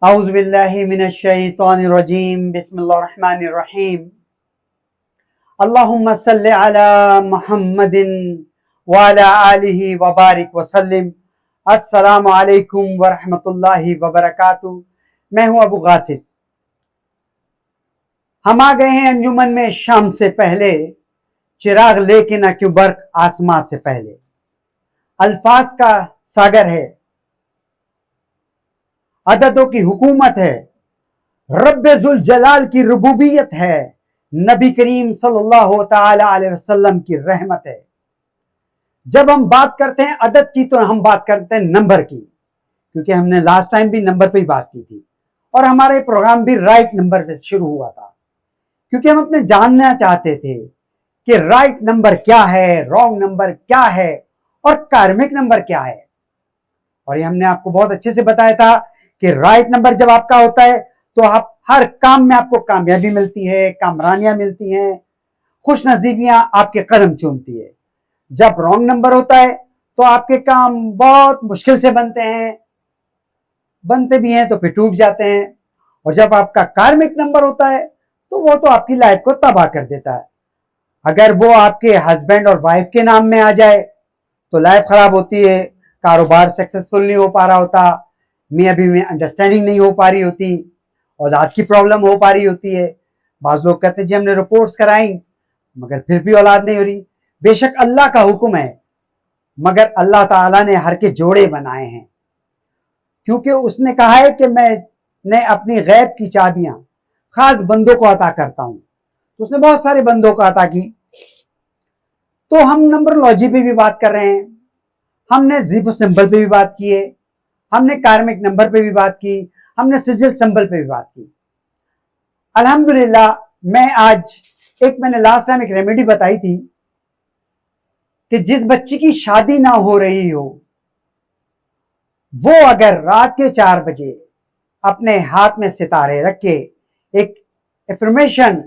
औज़ु बिल्लाहि मिनश शैतानिर रजीम बिस्मिल्लाहिर्रहमानिर रहीम अल्लाहुम्मा सल्लि अला मुहम्मदिन व अला आलिहि व बारिक व सल्लिम। अस्सलामु अलैकुम व रहमतुल्लाहि व बरकातुहू। मैं हूं अबू गासिफ। हम आ गए हैं अंजुमन में शाम से पहले, चिराग लेके न क्यों बर्क आसमां से पहले। अल्फाज का सागर है, अददों की हुकूमत है, रब्बे जुल जलाल की रुबूबियत है, नबी करीम सल्लल्लाहु ताला अलैहि वसल्लम की रहमत है। जब हम बात करते हैं अदद की तो हम बात करते हैं नंबर की, क्योंकि हमने लास्ट टाइम भी नंबर पे ही बात की थी और हमारा प्रोग्राम भी राइट नंबर पे शुरू हुआ था, क्योंकि हम अपने जानना चाहते थे कि राइट नंबर क्या है, रॉन्ग नंबर क्या है और कार्मिक नंबर क्या है। और ये हमने आपको बहुत अच्छे से बताया था कि राइट नंबर जब आपका होता है तो आप हर काम में आपको कामयाबी मिलती है, कामरानियां मिलती हैं, खुश नसीबियां आपके कदम चूमती है। जब रॉन्ग नंबर होता है तो आपके काम बहुत मुश्किल से बनते हैं, बनते भी हैं तो फिर टूट जाते हैं। और जब आपका कार्मिक नंबर होता है तो वो तो आपकी लाइफ को तबाह कर देता है। अगर वो आपके हस्बैंड और वाइफ के नाम में आ जाए तो लाइफ खराब होती है, कारोबार सक्सेसफुल नहीं हो पा रहा होता, मियां बीवी में अंडरस्टैंडिंग नहीं हो पा रही होती, औलाद की प्रॉब्लम हो पा रही होती है। बाज लोग कहते हैं जी हमने रिपोर्ट्स कराई मगर फिर भी औलाद नहीं हो रही। बेशक अल्लाह का हुक्म है, मगर अल्लाह ताला ने हर के जोड़े बनाए हैं, क्योंकि उसने कहा है कि मैं अपनी गैब की चाबियां खास बंदों को अता करता हूं। तो उसने बहुत सारे बंदों को अता की। तो हम नंबरोलॉजी पे भी बात कर रहे हैं, हमने जीरो सिंबल पे भी बात की है, हमने कार्मिक नंबर पे भी बात की, हमने सिजिल सिंबल पे भी बात की। अल्हम्दुलिल्लाह मैं आज मैंने लास्ट टाइम एक रेमेडी बताई थी कि जिस बच्ची की शादी ना हो रही हो वो अगर रात के 4 बजे अपने हाथ में सितारे रख के एक एफर्मेशन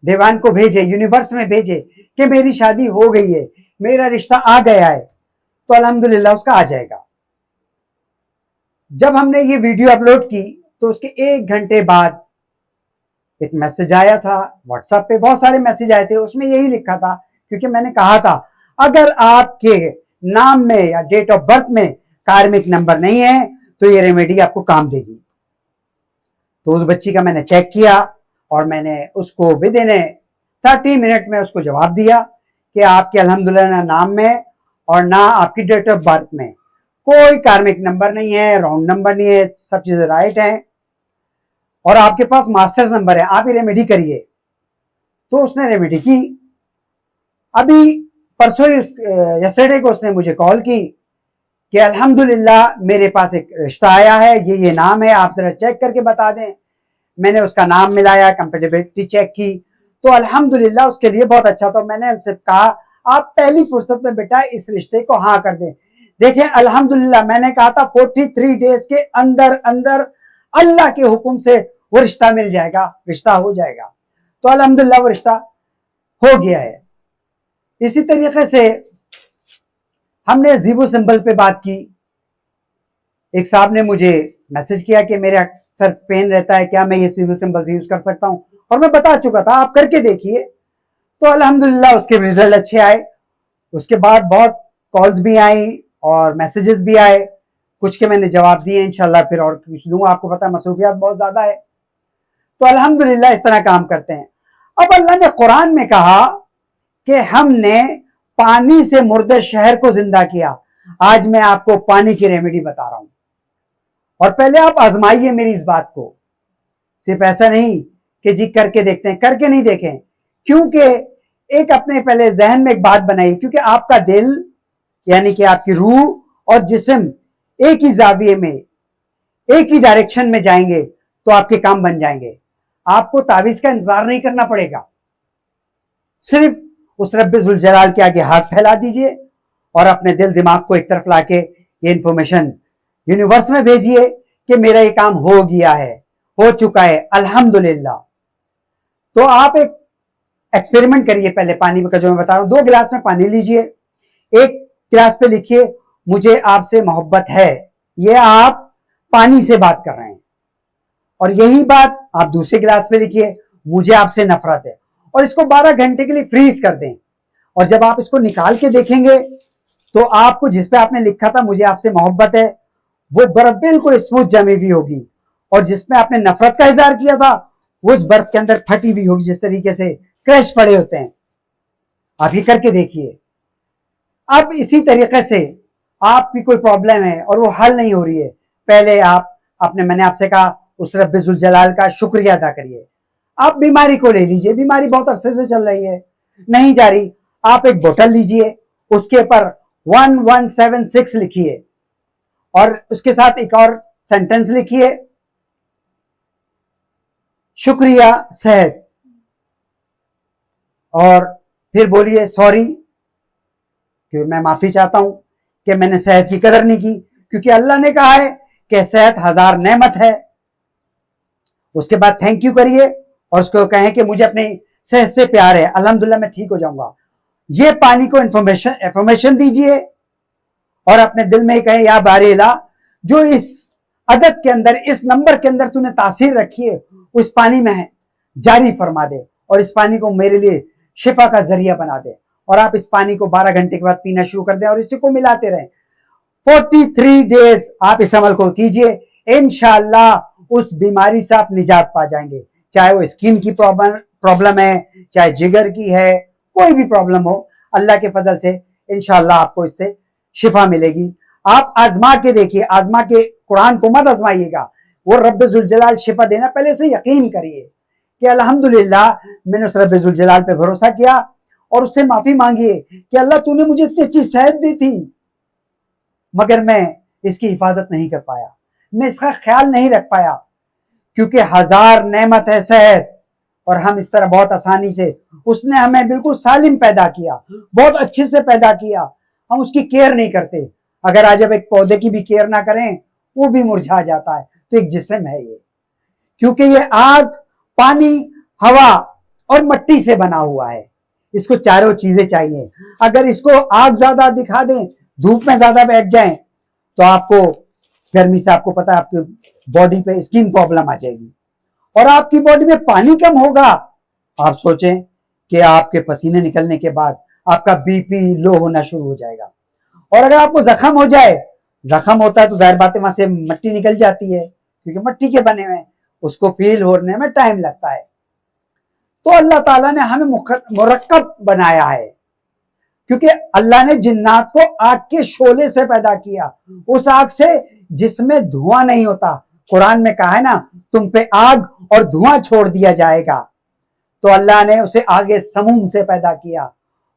डिवाइन को भेजे, यूनिवर्स में भेजे कि मेरी शादी हो गई है, मेरा रिश्ता आ गया है, तो अल्हम्दुलिल्लाह उसका आ जाएगा। जब हमने ये वीडियो अपलोड की तो उसके 1 घंटे बाद एक मैसेज आया था व्हाट्सएप पे, बहुत सारे मैसेज आए थे, उसमें यही लिखा था, क्योंकि मैंने कहा था अगर आपके नाम में या डेट ऑफ बर्थ में कार्मिक नंबर नहीं है तो ये रेमेडी आपको काम देगी। तो उस बच्ची का मैंने चेक किया और मैंने उसको विद इन 30 मिनट में उसको जवाब दिया कि आपके अल्हम्दुलिल्लाह ना नाम में और ना आपकी डेट ऑफ बर्थ में कोई कार्मिक नंबर नहीं है, रॉन्ग नंबर नहीं है, सब चीजें राइट हैं और आपके पास मास्टर्स नंबर है, आप ये रेमेडी करिए। तो उसने रेमेडी की। अभी परसों यस्टरडे को उसने मुझे कॉल की कि अल्हम्दुलिल्लाह मेरे पास एक रिश्ता आया है, ये नाम है, आप जरा चेक करके बता दें। मैंने उसका नाम मिलाया, कंपेटेबिलिटी चेक की, तो अल्हम्दुलिल्लाह उसके लिए बहुत अच्छा। तो मैंने उससे कहा आप पहली फुर्सत में बेटा इस रिश्ते को हाँ कर दें। देखें अल्हम्दुलिल्लाह मैंने कहा था 43 डेज के अंदर अंदर अल्लाह के हुक्म से वो रिश्ता मिल जाएगा, रिश्ता हो जाएगा। तो अल्हम्दुलिल्लाह वो रिश्ता हो गया है। इसी तरीके से हमने जीरो सिंबल पे बात की। एक साहब ने मुझे मैसेज किया कि मेरे अक्सर पेन रहता है, क्या मैं ये जीरो सिंबल यूज कर सकता हूं, और मैं बता चुका था आप करके देखिए। तो अल्हम्दुलिल्लाह उसके रिजल्ट अच्छे आए। उसके बाद बहुत कॉल्स भी आई और मैसेजेस भी आए, कुछ के मैंने जवाब दिए, इंशाल्लाह फिर और कुछ दूंगा। आपको पता है मसरूफियात बहुत ज्यादा है, तो अल्हम्दुलिल्लाह इस तरह काम करते हैं। अब अल्लाह ने कुरान में कहा कि हमने पानी से मुर्दे शहर को जिंदा किया। आज मैं आपको पानी की रेमेडी बता रहा हूं, और पहले आप आजमाइए मेरी इस बात को। सिर्फ ऐसा नहीं कि जी करके देखते हैं, करके नहीं देखें, क्योंकि एक अपने पहले जहन में एक बात बनाइए, क्योंकि आपका दिल यानी कि आपकी रूह और जिस्म एक ही जाविये में, एक ही डायरेक्शन में जाएंगे तो आपके काम बन जाएंगे। आपको तावीज का इंतजार नहीं करना पड़ेगा, सिर्फ उस रब्बे जुल जलाल के आगे हाथ फैला दीजिए और अपने दिल दिमाग को एक तरफ लाके ये इंफॉर्मेशन यूनिवर्स में भेजिए कि मेरा ये काम हो गया है, हो चुका है अल्हम्दुलिल्लाह। तो आप एक एक्सपेरिमेंट करिए। पहले पानी का जो मैं बता रहा हूं, 2 गिलास में पानी लीजिए, एक गिलास पे लिखिए मुझे आपसे मोहब्बत है। ये आप पानी से बात कर रहे हैं, और यही बात आप दूसरे गिलास पे लिखिए, मुझे आपसे नफरत है, और इसको 12 घंटे के लिए फ्रीज कर दें। और जब आप इसको निकाल के देखेंगे तो आपको जिस पे आपने लिखा था मुझे आपसे मोहब्बत है, वो बर्फ बिल्कुल स्मूथ जमी हुई होगी, और जिसमें आपने नफरत का इजहार किया था वो उस बर्फ के अंदर फटी हुई होगी, जिस तरीके से क्रैश पड़े होते हैं। आप ये करके देखिए। अब इसी तरीके से आपकी कोई प्रॉब्लम है और वो हल नहीं हो रही है, पहले मैंने आपसे कहा उस रब्बे जुल जलाल का शुक्रिया अदा करिए। आप बीमारी को ले लीजिए, बीमारी बहुत अरसे से चल रही है, नहीं जा रही, आप एक बोतल लीजिए, उसके ऊपर 1176 लिखिए, और उसके साथ एक और सेंटेंस लिखिए, शुक्रिया सेहत, और फिर बोलिए सॉरी कि मैं माफी चाहता हूं कि मैंने सेहत की कदर नहीं की, क्योंकि अल्लाह ने कहा है कि सेहत 1000 नेमत है। उसके बाद थैंक यू करिए और उसको कहें कि मुझे अपनी सेहत से प्यार है, अल्हम्दुलिल्लाह मैं ठीक हो जाऊंगा। ये पानी को इंफॉर्मेशन दीजिए और अपने दिल में ही कहें, या बारीला, जो इस अदद के अंदर, इस नंबर के अंदर तूने तासीर रखी है, उस पानी में है, जारी फरमा दे, और इस पानी को मेरे लिए शिफा का जरिया बना दे। और आप इस पानी को 12 घंटे के बाद पीना शुरू कर दें और इसी को मिलाते रहें। 43 डेज आप इस अमल को कीजिए, इंशाअल्लाह उस बीमारी से आप निजात पा जाएंगे, चाहे वो स्किन की प्रॉब्लम है, चाहे जिगर की है, कोई भी प्रॉब्लम हो, अल्लाह के फजल से इंशाअल्लाह आपको इससे शिफा मिलेगी। आप आजमा के देखिए, आजमा के, कुरान को मत आजमाइएगा, वो रब्बे जुल जलाल शिफा देना, पहले उसे यकीन करिए कि अल्हम्दुलिल्लाह मैंने उस रब्बे जुल जलाल पे भरोसा किया, और उससे माफी मांगिए कि अल्लाह तूने मुझे इतनी अच्छी सेहत दी थी, मगर मैं इसकी हिफाजत नहीं कर पाया, मैं इसका ख्याल नहीं रख पाया, क्योंकि 1000 नेमत है सेहत, और हम इस तरह बहुत आसानी से, उसने हमें बिल्कुल सालिम पैदा किया, बहुत अच्छे से पैदा किया, हम उसकी केयर नहीं करते। अगर आज अब एक पौधे की भी केयर ना करें वो भी मुरझा जाता है, तो एक जिस्म है ये, क्योंकि ये आग, पानी, हवा और मिट्टी से बना हुआ है, इसको चारों चीजें चाहिए। अगर इसको आग ज्यादा दिखा दें, धूप में ज्यादा बैठ जाएं, तो आपको गर्मी से, आपको पता है, आपकी बॉडी पे स्किन प्रॉब्लम आ जाएगी, और आपकी बॉडी में पानी कम होगा। आप सोचें कि आपके पसीने निकलने के बाद आपका बीपी लो होना शुरू हो जाएगा, और अगर आपको जख्म हो जाए, जख्म होता है तो जाहिर बात है वहां से मिट्टी निकल जाती है, क्योंकि मिट्टी के बने हुए, उसको फील होने में टाइम लगता है। तो अल्लाह ताला ने हमें मुरक्कब बनाया है, क्योंकि अल्लाह ने जिन्नात को आग के शोले से पैदा किया, उस आग से जिसमें धुआं नहीं होता। कुरान में कहा है ना, तुम पे आग और धुआं छोड़ दिया जाएगा, तो अल्लाह ने उसे आगे समूम से पैदा किया,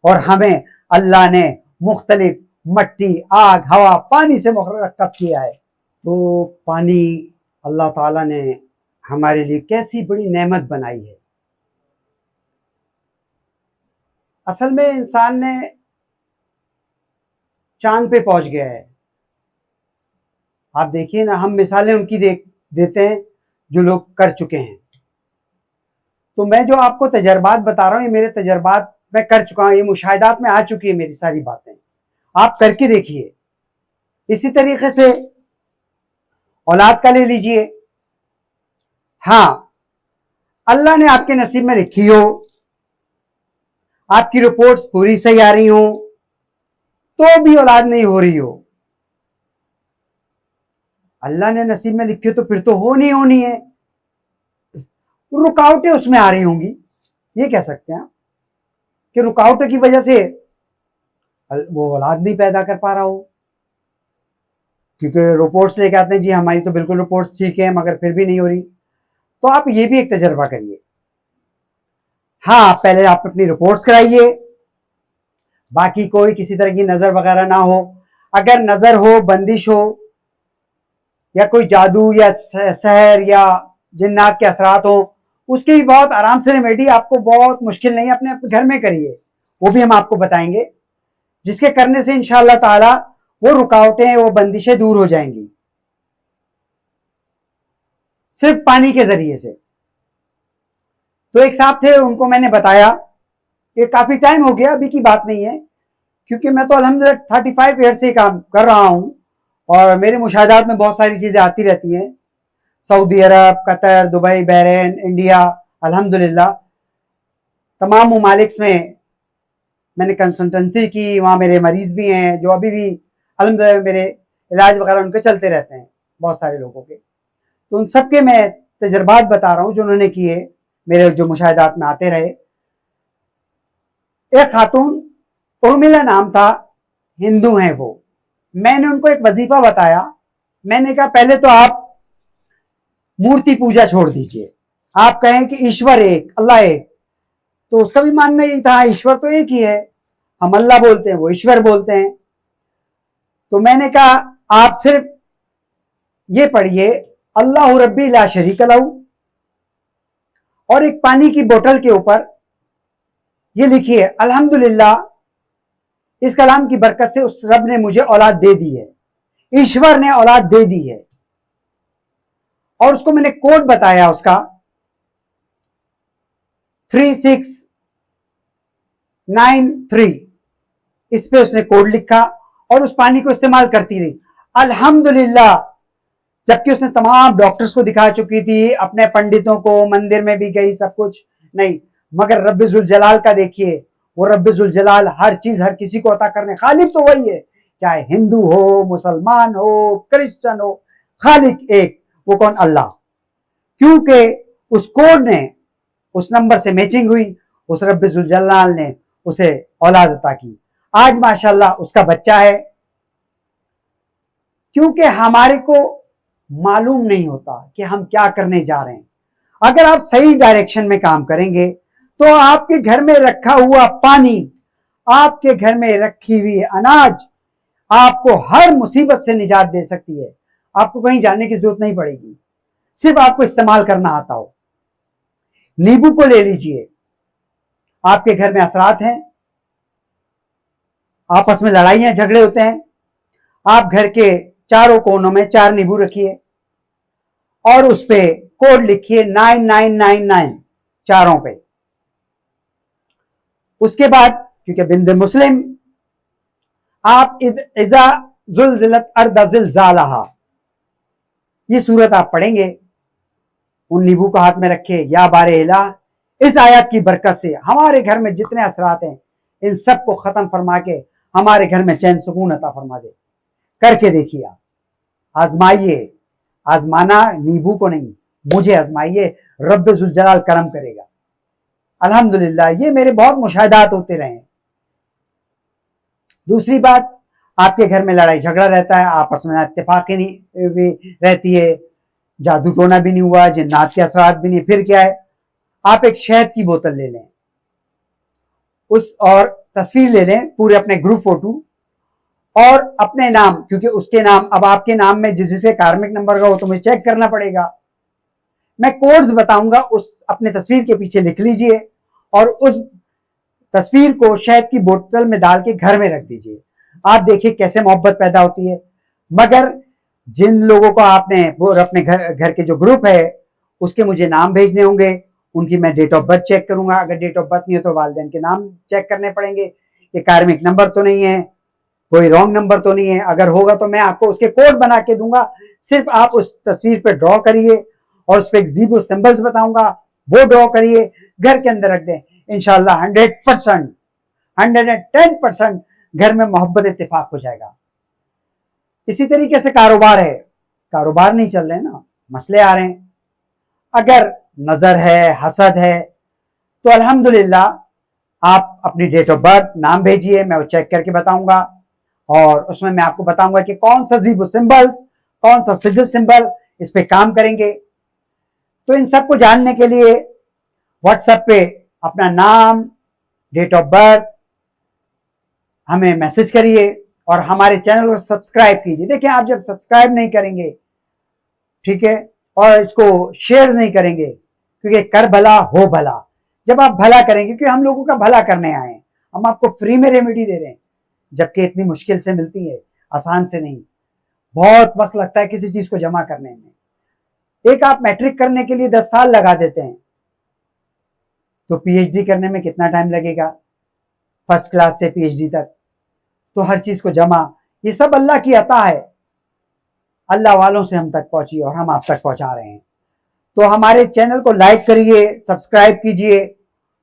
और हमें अल्लाह ने मुख्तलिफ मट्टी, आग, हवा, पानी से मुरक्कब किया है। तो पानी अल्लाह ताला ने हमारे लिए कैसी बड़ी नेमत बनाई है। असल में इंसान ने चांद पे पहुंच गया है। आप देखिए ना, हम मिसालें उनकी देते हैं जो लोग कर चुके हैं। तो मैं जो आपको तजर्बात बता रहा हूं, ये मेरे तजर्बात मैं कर चुका हूं, ये मुशाहिदात में आ चुकी है मेरी सारी बातें, आप करके देखिए। इसी तरीके से औलाद का ले लीजिए। हाँ, अल्लाह ने आपके नसीब में लिखी हो, आपकी रिपोर्ट्स पूरी सही आ रही हो, तो भी औलाद नहीं हो रही हो, अल्लाह ने नसीब में लिखी हो तो फिर तो होनी होनी है, रुकावटें उसमें आ रही होंगी, ये कह सकते हैं कि रुकावटों की वजह से वो औलाद नहीं पैदा कर पा रहा हो, क्योंकि रिपोर्ट्स लेके आते हैं, जी हमारी तो बिल्कुल रिपोर्ट्स ठीक है, मगर फिर भी नहीं हो रही। तो आप ये भी एक तजर्बा करिए। हाँ, पहले आप अपनी रिपोर्ट्स कराइए, बाकी कोई किसी तरह की नजर वगैरह ना हो। अगर नजर हो, बंदिश हो, या कोई जादू या सहर या जिन्नात के असरात हो, उसकी भी बहुत आराम से रेमेडी, आपको बहुत मुश्किल नहीं है, अपने घर में करिए, वो भी हम आपको बताएंगे, जिसके करने से इंशाअल्लाह ताला वो रुकावटें, वो बंदिशें दूर हो जाएंगी, सिर्फ पानी के जरिए से। तो एक साहब थे, उनको मैंने बताया, ये काफी टाइम हो गया, अभी की बात नहीं है, क्योंकि मैं तो अल्हम्दुलिल्लाह 35 ईयर से काम कर रहा हूं, और मेरे मुशाहिदात में बहुत सारी चीजें आती रहती हैं। सऊदी अरब, कतर, दुबई, बहरीन, इंडिया, अल्हम्दुलिल्लाह तमाम ममालिक में मैंने कंसल्टेंसी की। वहाँ मेरे मरीज भी हैं जो अभी भी अल्हम्दुलिल्लाह मेरे इलाज वगैरह उनके चलते रहते हैं, बहुत सारे लोगों के। तो उन सब के मैं तजर्बात बता रहा हूँ जो उन्होंने किए, मेरे जो मुशाहिदात में आते रहे। एक खातून उर्मिला नाम था, हिंदू हैं वो। मैंने उनको एक वजीफा बताया। मैंने कहा पहले तो आप मूर्ति पूजा छोड़ दीजिए, आप कहें कि ईश्वर एक, अल्लाह एक। तो उसका भी मानना यही था, ईश्वर तो एक ही है, हम अल्लाह बोलते हैं, वो ईश्वर बोलते हैं। तो मैंने कहा आप सिर्फ ये पढ़िए अल्लाह रब्बी ला शरीक लहू, और एक पानी की बोतल के ऊपर ये लिखिए अल्हम्दुलिल्लाह इस कलाम की बरकत से उस रब ने मुझे औलाद दे दी है, ईश्वर ने औलाद दे दी है। और उसको मैंने कोड बताया उसका 3693, इस पे उसने कोड लिखा और उस पानी को इस्तेमाल करती रही अल्हम्दुलिल्लाह। जबकि उसने तमाम डॉक्टर्स को दिखा चुकी थी, अपने पंडितों को, मंदिर में भी गई, सब कुछ नहीं। मगर रब्बे जुल जलाल का देखिए, वो रब्बे जुल जलाल हर चीज हर किसी को अता करने, खालिक तो वही है, चाहे हिंदू हो, मुसलमान हो, क्रिश्चियन हो, खालिक एक, वो कौन? अल्लाह। क्योंकि उस कोड ने उस नंबर से मैचिंग हुई, उस रब्बे जुल जलाल ने उसे औलाद अता की। आज माशाल्लाह उसका बच्चा है। क्योंकि हमारे को मालूम नहीं होता कि हम क्या करने जा रहे हैं। अगर आप सही डायरेक्शन में काम करेंगे तो आपके घर में रखा हुआ पानी, आपके घर में रखी हुई अनाज आपको हर मुसीबत से निजात दे सकती है। आपको कहीं जाने की जरूरत नहीं पड़ेगी, सिर्फ आपको इस्तेमाल करना आता हो। नींबू को ले लीजिए, आपके घर में असरात हैं, आपस में लड़ाइयां झगड़े होते हैं, आप घर के चारों कोनों में 4 नींबू रखिए और उस पे कोड लिखिए 9999 चारों पे। उसके बाद क्योंकि बिंद मुस्लिम, आप इजा जुलजिलत अर्द जिलजालहा, ये सूरत आप पढ़ेंगे, उन नींबू को हाथ में रखे, या बारे इला, इस आयत की बरकत से हमारे घर में जितने असरात हैं इन सब को खत्म फरमा के हमारे घर में चैन सुकून अता फरमा दे। करके देखिए, आप आजमाइए। आजमाना नींबू को नहीं, मुझे आजमाइए, रब्बे जुल जलाल करम करेगा। अल्हम्दुलिल्लाह ये मेरे बहुत मुशाहिदात होते रहे। दूसरी बात, आपके घर में लड़ाई झगड़ा रहता है, आपस में इत्तेफाकी नहीं भी रहती है, जादू टोना भी नहीं हुआ, जिन्नात के असरात भी नहीं, फिर क्या है? आप एक शहद की बोतल ले लें, उस और तस्वीर ले लें, पूरे अपने ग्रुप फोटो और अपने नाम, क्योंकि उसके नाम अब आपके नाम में जिस जिसके कार्मिक नंबर का हो तो मुझे चेक करना पड़ेगा। मैं कोड्स बताऊंगा, उस अपने तस्वीर के पीछे लिख लीजिए और उस तस्वीर को शहद की बोतल में डाल के घर में रख दीजिए। आप देखिए कैसे मोहब्बत पैदा होती है। मगर जिन लोगों को आपने वो अपने घर के जो ग्रुप है उसके मुझे नाम भेजने होंगे, उनकी मैं डेट ऑफ बर्थ चेक करूंगा। अगर डेट ऑफ बर्थ नहीं हो तो वालिदैन के नाम चेक करने पड़ेंगे, ये कार्मिक नंबर तो नहीं है, कोई रॉन्ग नंबर तो नहीं है। अगर होगा तो मैं आपको उसके कोड बना के दूंगा, सिर्फ आप उस तस्वीर पे ड्रॉ करिए और उस पर एग्जीबो सिंबल्स बताऊंगा, वो ड्रॉ करिए, घर के अंदर रख दें। इंशाल्लाह 100%, 110% घर में मोहब्बत इत्तेफाक हो जाएगा। इसी तरीके से कारोबार है, कारोबार नहीं चल रहे ना, मसले आ रहे हैं। अगर नजर है, हसद है, तो अल्हम्दुलिल्लाह आप अपनी डेट ऑफ बर्थ, नाम भेजिए, मैं वो चेक करके बताऊंगा और उसमें मैं आपको बताऊंगा कि कौन सा जीबो सिंबल्स, कौन सा सिजिल सिंबल इस पे काम करेंगे। तो इन सबको जानने के लिए व्हाट्सएप पे अपना नाम, डेट ऑफ बर्थ हमें मैसेज करिए और हमारे चैनल को सब्सक्राइब कीजिए। देखिए, आप जब सब्सक्राइब नहीं करेंगे, ठीक है, और इसको शेयर नहीं करेंगे, क्योंकि कर भला हो भला, जब आप भला करेंगे, क्योंकि हम लोगों का भला करने आए हैं, हम आपको फ्री में रेमेडी दे रहे हैं, जबकि इतनी मुश्किल से मिलती है, आसान से नहीं। बहुत वक्त लगता है किसी चीज को जमा करने में। एक आप मैट्रिक करने के लिए 10 साल लगा देते हैं, तो पीएचडी करने में कितना टाइम लगेगा, फर्स्ट क्लास से पीएचडी तक। तो हर चीज को जमा, ये सब अल्लाह की अता है। अल्लाह वालों से हम तक पहुंची और हम आप तक पहुंचा रहे हैं। तो हमारे चैनल को लाइक करिए, सब्सक्राइब कीजिए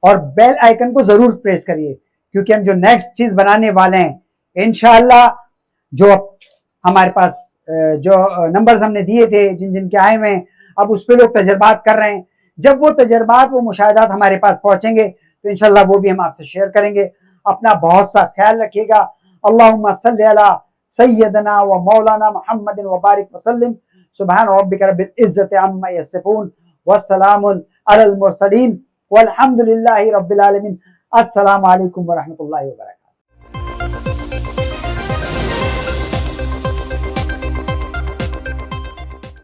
और बेल आइकन को जरूर प्रेस करिए, क्योंकि हम जो नेक्स्ट चीज बनाने वाले हैं इंशाअल्लाह, जो हमारे पास जो नंबर्स हमने दिए थे जिन जिन के आए हुए हैं, अब उस पर लोग तजर्बात कर रहे हैं। जब वो तजर्बात, वो मुशाहदात हमारे पास पहुंचेंगे तो इंशाअल्लाह वो भी हम आपसे शेयर करेंगे। अपना बहुत सा ख्याल रखिएगा। अल्लाहुम्मा सल्ली अला सय्यदना व मौलाना मुहम्मदिन व बारिक वसल्लिम। सुभान रब्बिका रब्बिल इज्जति अम्मा यसिफून वस्सलामुन अलल मुरसलीन वल्हम्दुलिल्लाहि रब्बिल आलमीन। अस्सलामु अलैकुम व रहमतुल्लाहि व बरकातहू।